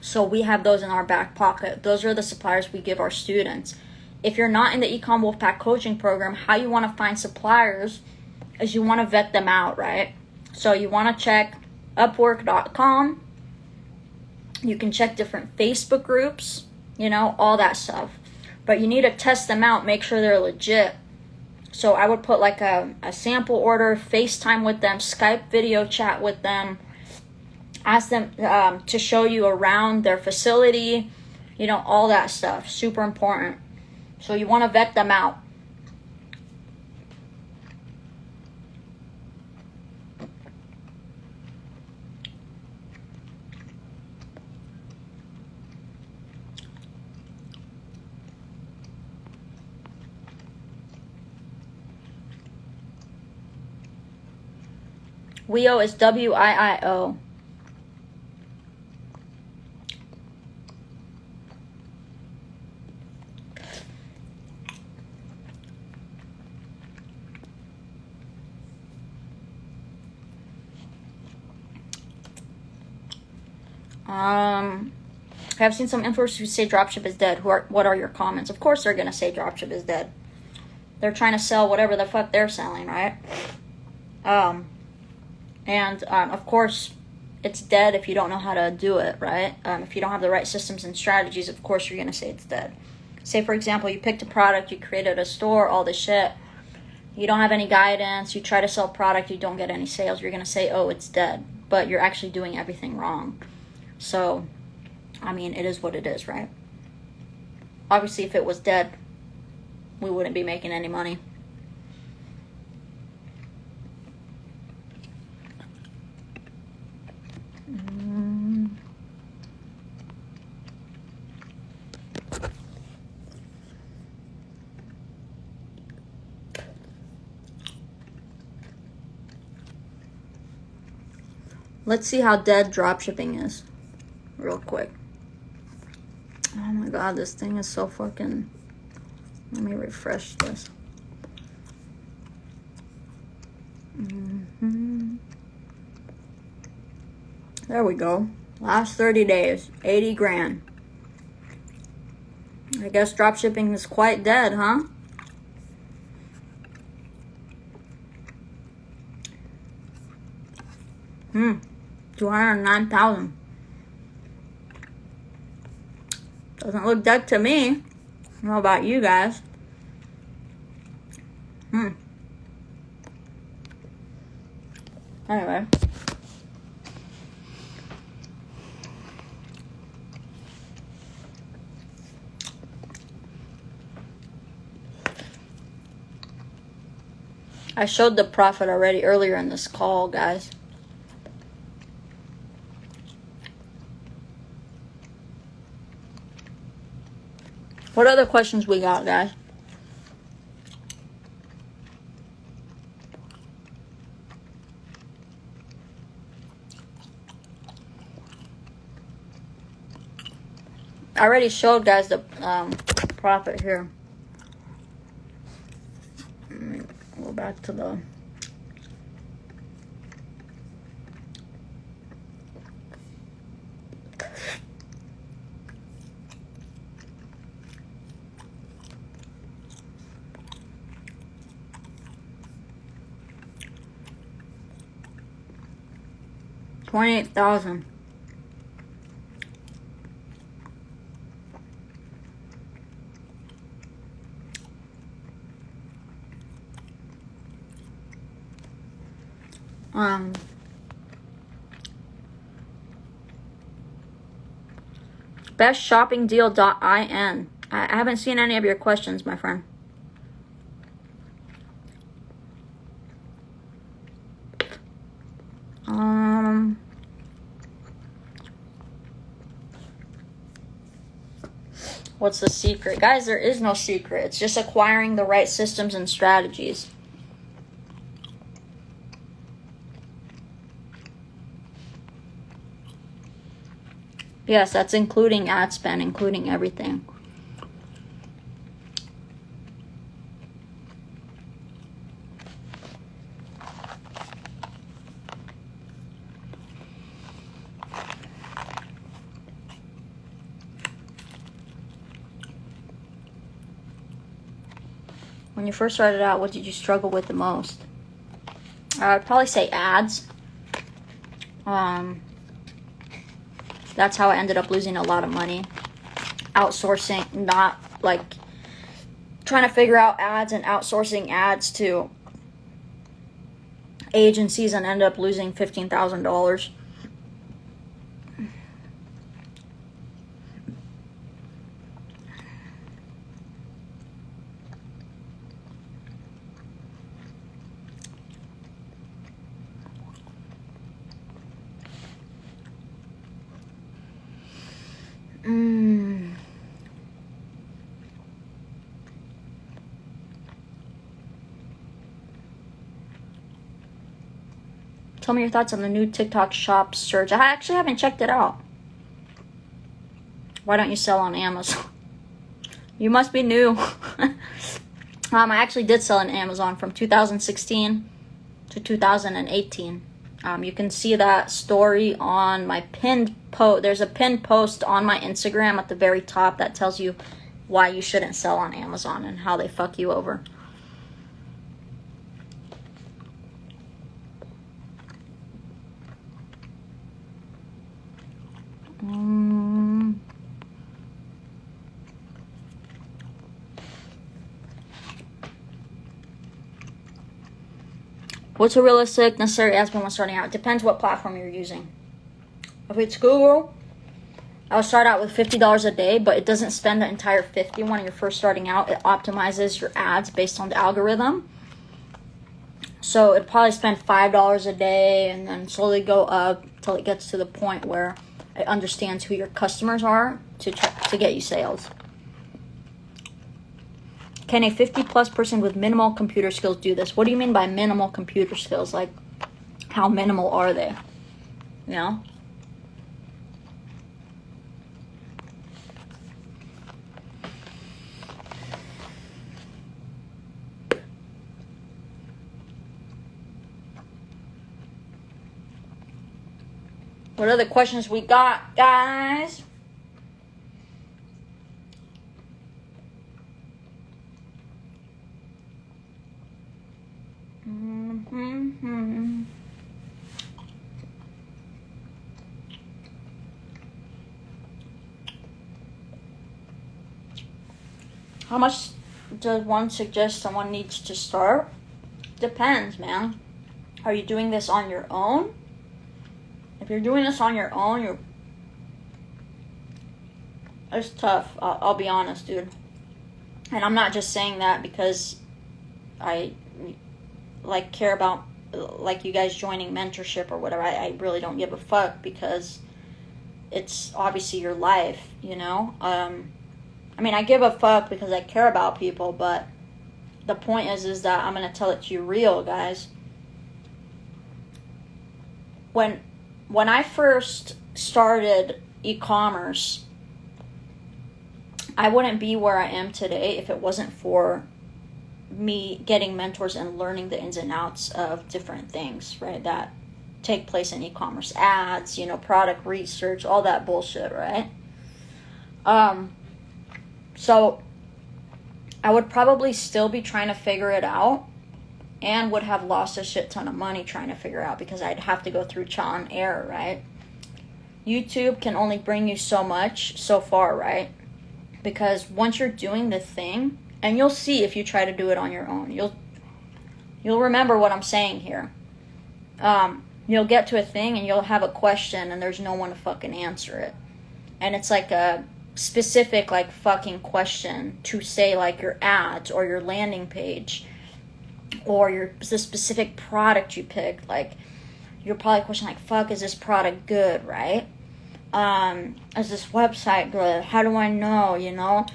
so we have those in our back pocket. Those are the suppliers we give our students. If you're not in the Ecom Wolfpack coaching program, how you want to find suppliers is you want to vet them out, right? So you want to check Upwork.com. You can check different Facebook groups, all that stuff. But you need to test them out, make sure they're legit. So I would put like a sample order, FaceTime with them, Skype video chat with them, ask them to show you around their facility, all that stuff. Super important. So you want to vet them out. Weo is W-I-I-O. I've seen some influencers who say dropship is dead. What are your comments? Of course they're going to say dropship is dead. They're trying to sell whatever the fuck they're selling, right? Of course, it's dead if you don't know how to do it, right? If you don't have the right systems and strategies, of course you're going to say it's dead. Say, for example, you picked a product, you created a store, all this shit. You don't have any guidance, you try to sell product, you don't get any sales. You're going to say, oh, it's dead. But you're actually doing everything wrong. So, it is what it is, right? Obviously, if it was dead, we wouldn't be making any money. Let's see how dead dropshipping is, real quick. Oh my god, this thing is so fucking... Let me refresh this. There we go. Last 30 days, 80 grand. I guess dropshipping is quite dead, huh? $209,000. Doesn't look dead to me. I don't know about you guys. Anyway. I showed the profit already earlier in this call, guys. What other questions we got, guys? I already showed guys the profit here. Let me go back to the... $28,000. Um, bestshoppingdeal.in. I haven't seen any of your questions, my friend. What's the secret? Guys, there is no secret. It's just acquiring the right systems and strategies. Yes, that's including ad spend, including everything. When you first started out, what did you struggle with the most? I'd probably say ads. That's how I ended up losing a lot of money. Outsourcing, not like trying to figure out ads and outsourcing ads to agencies and ended up losing $15,000. Tell me your thoughts on the new TikTok shop surge. I actually haven't checked it out. Why don't you sell on Amazon? You must be new. I actually did sell on Amazon from 2016 to 2018. You can see that story on my pinned post. There's a pinned post on my Instagram at the very top that tells you why you shouldn't sell on Amazon and how they fuck you over. What's a realistic, necessary ad spend when starting out? It depends what platform you're using. If it's Google, I'll start out with $50 a day, but it doesn't spend the entire $50 when you're first starting out. It optimizes your ads based on the algorithm. So it'd probably spend $5 a day and then slowly go up till it gets to the point where it understands who your customers are to get you sales. Can a 50+ person with minimal computer skills do this? What do you mean by minimal computer skills? Like, how minimal are they? You know? What other questions we got, guys? How much does one suggest someone needs to start? Depends, man. Are you doing this on your own? If you're doing this on your own, it's tough. I'll be honest, dude. And I'm not just saying that because I care about you guys joining mentorship or whatever. I really don't give a fuck because it's obviously your life, you know? I give a fuck because I care about people, but the point is that I'm going to tell it to you real, guys. When I first started e-commerce, I wouldn't be where I am today if it wasn't for me getting mentors and learning the ins and outs of different things, right, that take place in e-commerce. Ads, product research, all that bullshit, right? So I would probably still be trying to figure it out and would have lost a shit ton of money trying to figure out because I'd have to go through trial and error, right? YouTube can only bring you so much so far, right? Because once you're doing the thing, and you'll see if you try to do it on your own, you'll remember what I'm saying here. you'll get to a thing and you'll have a question and there's no one to fucking answer it. And it's like a specific like fucking question to say like your ads or your landing page or the specific product you picked. Like you're probably questioning like, fuck, is this product good, right? Is this website good? How do I know, you know?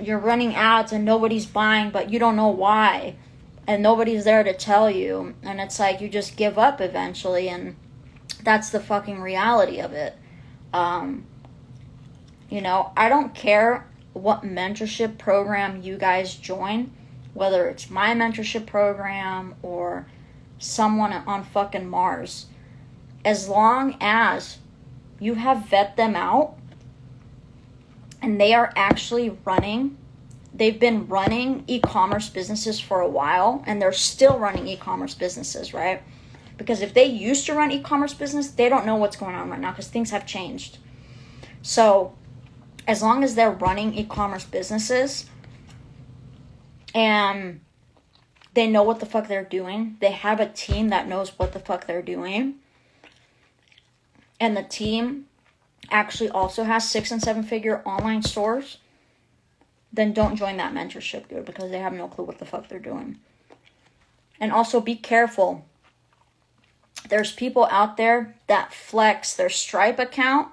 You're running ads and nobody's buying, but you don't know why. And nobody's there to tell you. And it's like you just give up eventually. And that's the fucking reality of it. You know, I don't care what mentorship program you guys join. Whether it's my mentorship program or someone on fucking Mars. As long as you have vet them out and they are actually they've been running e-commerce businesses for a while and they're still running e-commerce businesses, right? Because if they used to run e-commerce business, they don't know what's going on right now because things have changed. So as long as they're running e-commerce businesses and they know what the fuck they're doing, they have a team that knows what the fuck they're doing, and the team actually also has 6 and 7 figure online stores, then don't join that mentorship group because they have no clue what the fuck they're doing. And also be careful. There's people out there that flex their Stripe account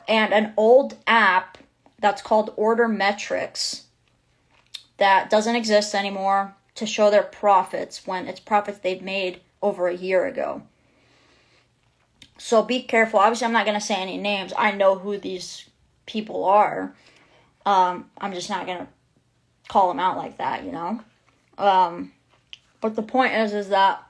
and an old app that's called Order Metrics that doesn't exist anymore to show their profits when it's profits they've made over a year ago. So be careful. Obviously, I'm not going to say any names. I know who these people are. I'm just not going to call them out like that, you know. But the point is that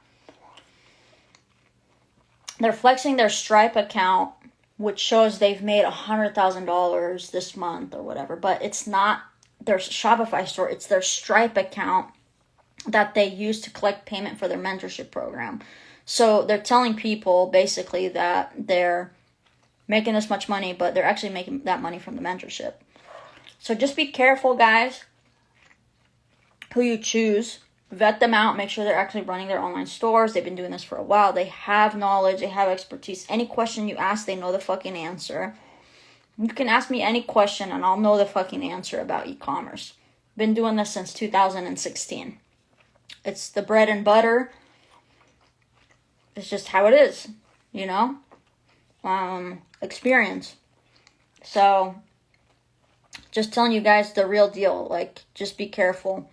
they're flexing their Stripe account, which shows they've made $100,000 this month or whatever. But it's not their Shopify store. It's their Stripe account that they use to collect payment for their mentorship program. So they're telling people basically that they're making this much money, but they're actually making that money from the mentorship. So just be careful, guys, who you choose. Vet them out. Make sure they're actually running their online stores. They've been doing this for a while. They have knowledge. They have expertise. Any question you ask, they know the fucking answer. You can ask me any question and I'll know the fucking answer about e-commerce. Been doing this since 2016. It's the bread and butter. It's just how it is, you know? Experience. So, just telling you guys the real deal. Like, just be careful.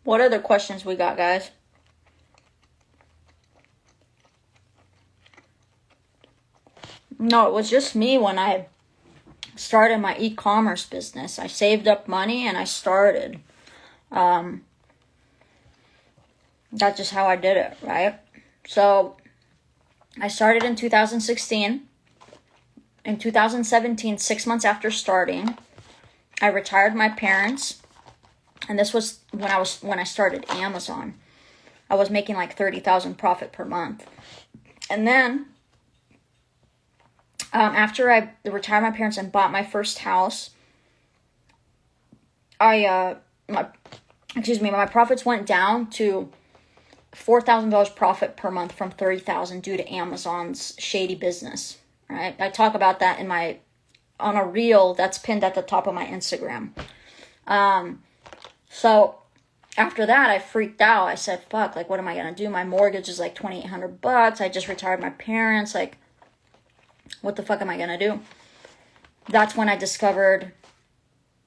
What other questions we got, guys? No, it was just me when I started my e-commerce business. I saved up money and I started. That's just how I did it, right? So I started in 2016. In 2017, 6 months after starting, I retired my parents. And this was when I started Amazon. I was making like $30,000 profit per month. And then after I retired my parents and bought my first house, my profits went down to $4,000 profit per month from $30,000 due to Amazon's shady business. Right? I talk about that on a reel that's pinned at the top of my Instagram. So after that, I freaked out. I said, fuck, like, what am I going to do? My mortgage is like $2,800. I just retired my parents. Like, what the fuck am I going to do? That's when I discovered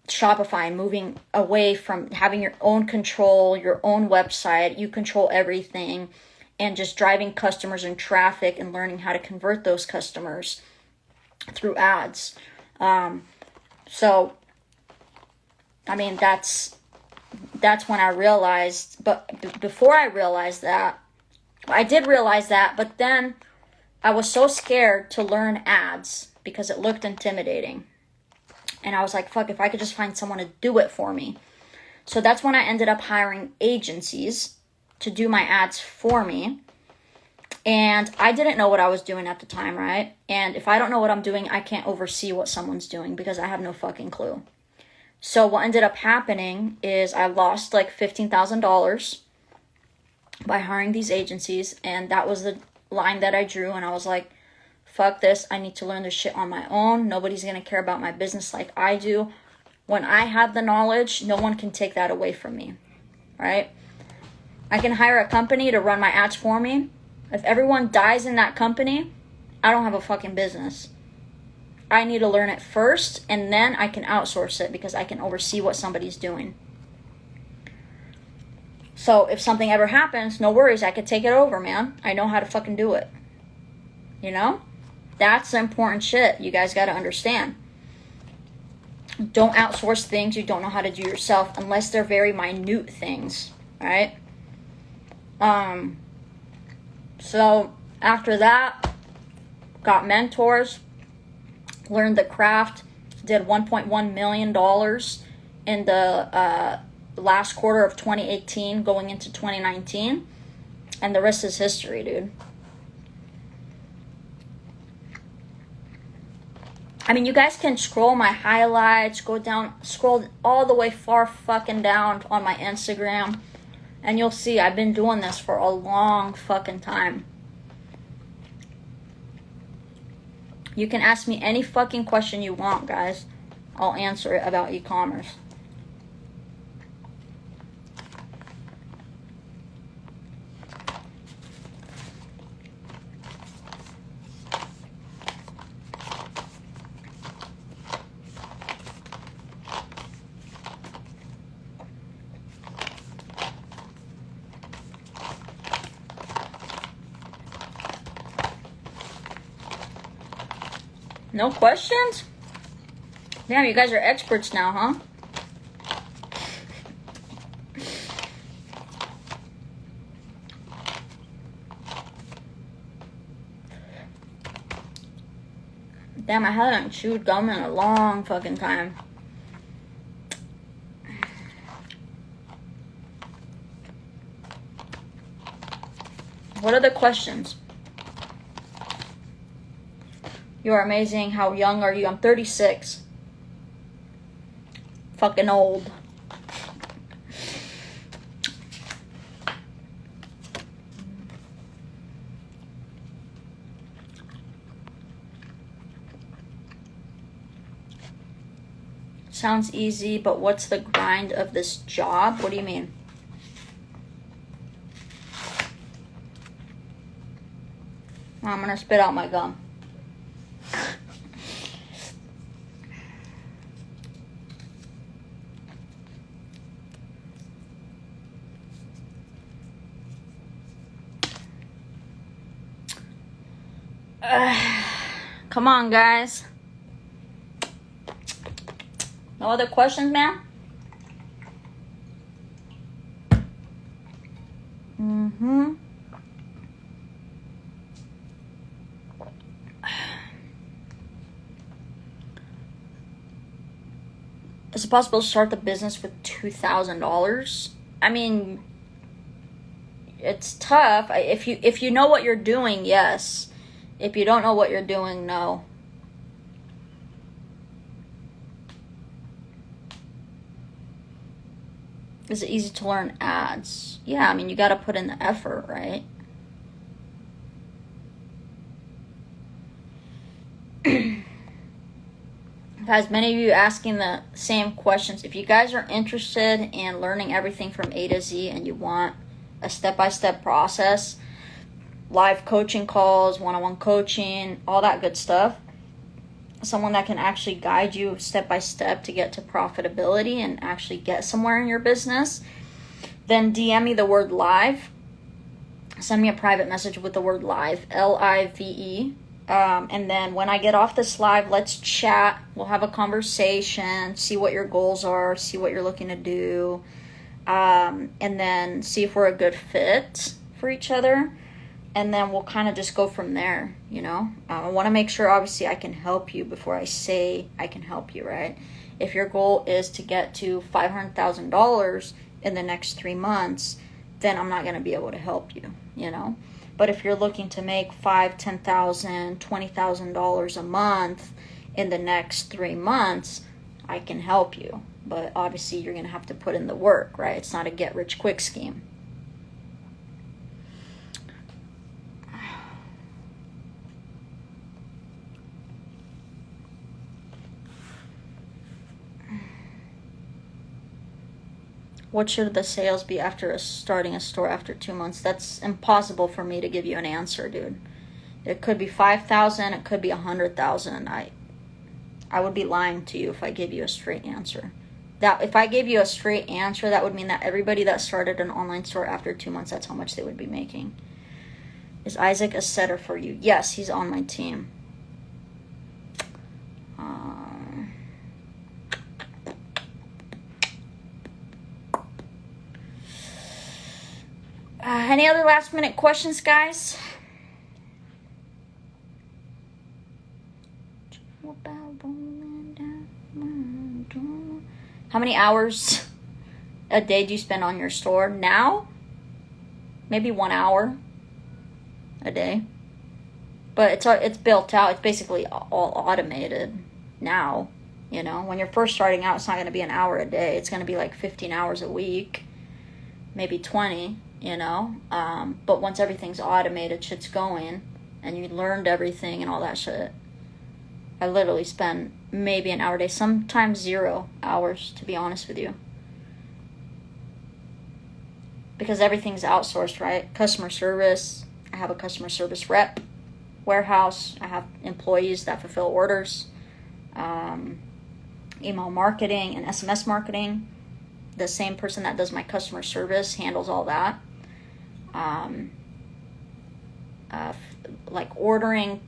Shopify, moving away from having your own control, your own website. You control everything, and just driving customers and traffic and learning how to convert those customers through ads. So, I mean, that's when I realized, but before I realized that, I did realize that, but then I was so scared to learn ads because it looked intimidating. And I was like, fuck, if I could just find someone to do it for me. So that's when I ended up hiring agencies to do my ads for me. And I didn't know what I was doing at the time, right? And if I don't know what I'm doing, I can't oversee what someone's doing because I have no fucking clue. So what ended up happening is I lost like $15,000 by hiring these agencies. And that was the line that I drew. And I was like, fuck this. I need to learn this shit on my own. Nobody's going to care about my business like I do. When I have the knowledge, no one can take that away from me, right? I can hire a company to run my ads for me. If everyone dies in that company, I don't have a fucking business. I need to learn it first, and then I can outsource it because I can oversee what somebody's doing. So if something ever happens, no worries, I could take it over, man. I know how to fucking do it. You know? That's the important shit you guys got to understand. Don't outsource things you don't know how to do yourself unless they're very minute things, right? So after that, got mentors, learned the craft, did $1.1 million in the last quarter of 2018 going into 2019, and the rest is history, dude. I mean, you guys can scroll my highlights, scroll all the way far fucking down on my Instagram, and you'll see I've been doing this for a long fucking time. You can ask me any fucking question you want, guys. I'll answer it about e-commerce. No questions? Damn, you guys are experts now, huh? Damn, I haven't chewed gum in a long fucking time. What are the questions? You are amazing. How young are you? I'm 36. Fucking old. Sounds easy, but what's the grind of this job? What do you mean? I'm gonna spit out my gum. Come on, guys. No other questions, man? Is it possible to start the business with $2,000? I mean, it's tough. If you know what you're doing, yes. If you don't know what you're doing, no. Is it easy to learn ads? Yeah, I mean, you got to put in the effort, right? Guys, many of you asking the same questions. If you guys are interested in learning everything from A to Z and you want a step-by-step process, live coaching calls, one-on-one coaching, all that good stuff, someone that can actually guide you step-by-step to get to profitability and actually get somewhere in your business, then DM me the word live. Send me a private message with the word live, L-I-V-E. And then when I get off this live, let's chat. We'll have a conversation, see what your goals are, see what you're looking to do, and then see if we're a good fit for each other. And then we'll kind of just go from there, you know. I want to make sure, obviously, I can help you before I say I can help you, right? If your goal is to get to $500,000 in the next 3 months, then I'm not going to be able to help you, you know. But if you're looking to make $5,000, $10,000, $20,000 a month in the next 3 months, I can help you. But obviously you're going to have to put in the work, right? It's not a get-rich-quick scheme. What should the sales be after starting a store after 2 months? That's impossible for me to give you an answer, dude. It could be 5,000. It could be 100,000. I would be lying to you if I gave you a straight answer. That if I gave you a straight answer, that would mean that everybody that started an online store after 2 months, that's how much they would be making. Is Isaac a setter for you? Yes, he's on my team. Any other last minute questions, guys? How many hours a day do you spend on your store now? Maybe 1 hour a day. But it's built out. It's basically all automated now. You know, when you're first starting out, it's not going to be an hour a day. It's going to be like 15 hours a week, maybe 20. You know, but once everything's automated, shit's going, and you learned everything and all that shit, I literally spend maybe an hour a day, sometimes 0 hours, to be honest with you. Because everything's outsourced, right? Customer service, I have a customer service rep. Warehouse, I have employees that fulfill orders. Email marketing and SMS marketing. The same person that does my customer service handles all that. Like ordering,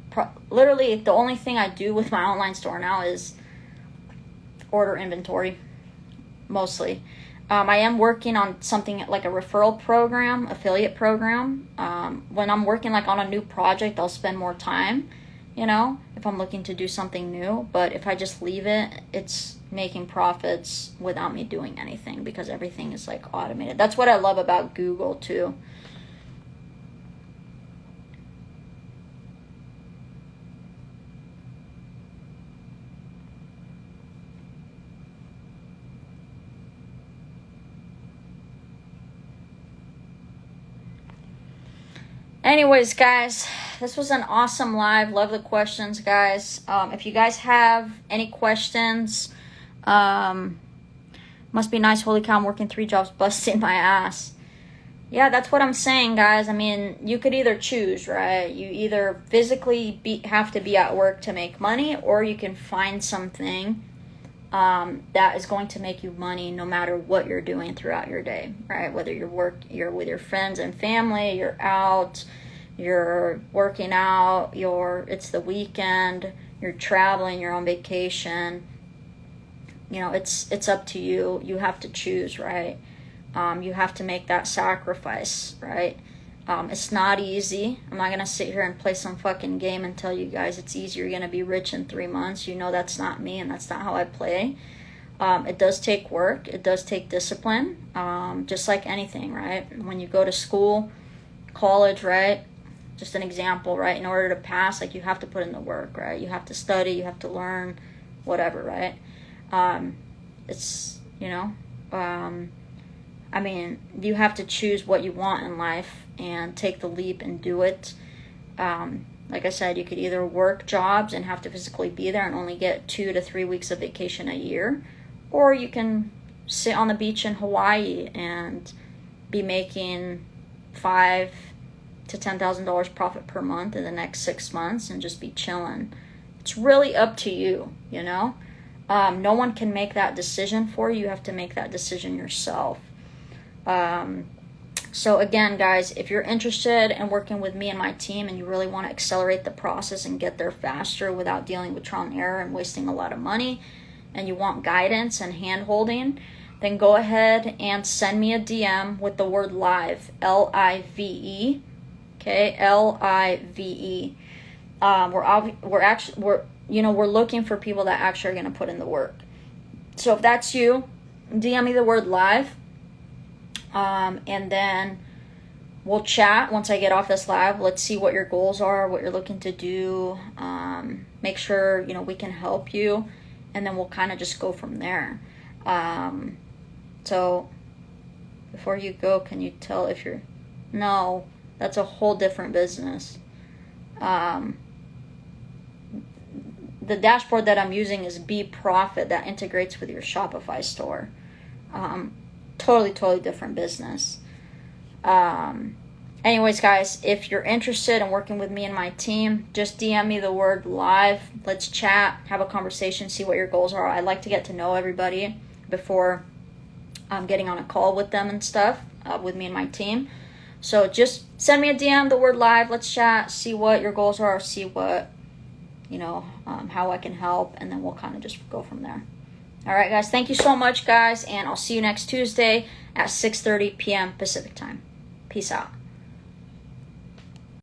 literally the only thing I do with my online store now is order inventory, mostly. I am working on something like a referral program, affiliate program. When I'm working like on a new project, I'll spend more time, you know, if I'm looking to do something new. But if I just leave it, it's making profits without me doing anything because everything is like automated. That's what I love about Google too. Anyways, guys, this was an awesome live. Love the questions, guys. If you guys have any questions, must be nice. Holy cow, I'm working 3 jobs, busting my ass. Yeah, that's what I'm saying, guys. I mean, you could either choose, right? You either physically have to be at work to make money, or you can find something that is going to make you money no matter what you're doing throughout your day, right? Whether you're with your friends and family, you're out, you're working out, it's the weekend, you're traveling, you're on vacation. You know, it's up to you. You have to choose, right? You have to make that sacrifice, right? It's not easy. I'm not gonna sit here and play some fucking game and tell you guys it's easy. You're gonna be rich in 3 months. You know that's not me, and that's not how I play. It does take work. It does take discipline. Just like anything, right? When you go to school, college, right? Just an example, right? In order to pass, like you have to put in the work, right? You have to study. You have to learn, whatever, right? It's I mean, you have to choose what you want in life and take the leap and do it. Like I said, you could either work jobs and have to physically be there and only get 2 to 3 weeks of vacation a year, or you can sit on the beach in Hawaii and be making $5,000 to $10,000 profit per month in the next 6 months and just be chilling. It's really up to you, you know? No one can make that decision for you. You have to make that decision yourself. So again, guys, if you're interested in working with me and my team and you really want to accelerate the process and get there faster without dealing with trial and error and wasting a lot of money, and you want guidance and hand holding, then go ahead and send me a DM with the word live, L-I-V-E, okay, L-I-V-E. We're looking for people that actually are going to put in the work. So if that's you, DM me the word live. And then we'll chat once I get off this live. Let's see what your goals are, what you're looking to do. Make sure, we can help you. And then we'll kind of just go from there. So before you go, can you tell if you're... No, that's a whole different business. The dashboard that I'm using is Be Profit that integrates with your Shopify store. Totally different business. Anyways, guys, if you're interested in working with me and my team, just DM me the word live. Let's chat, have a conversation, see what your goals are. I like to get to know everybody before getting on a call with them and stuff, with me and my team. So just send me a DM, the word live. Let's chat, see what your goals are, see what, how I can help, and then we'll kind of just go from there. All right, guys, thank you so much, guys, and I'll see you next Tuesday at 6:30 p.m. Pacific time. Peace out.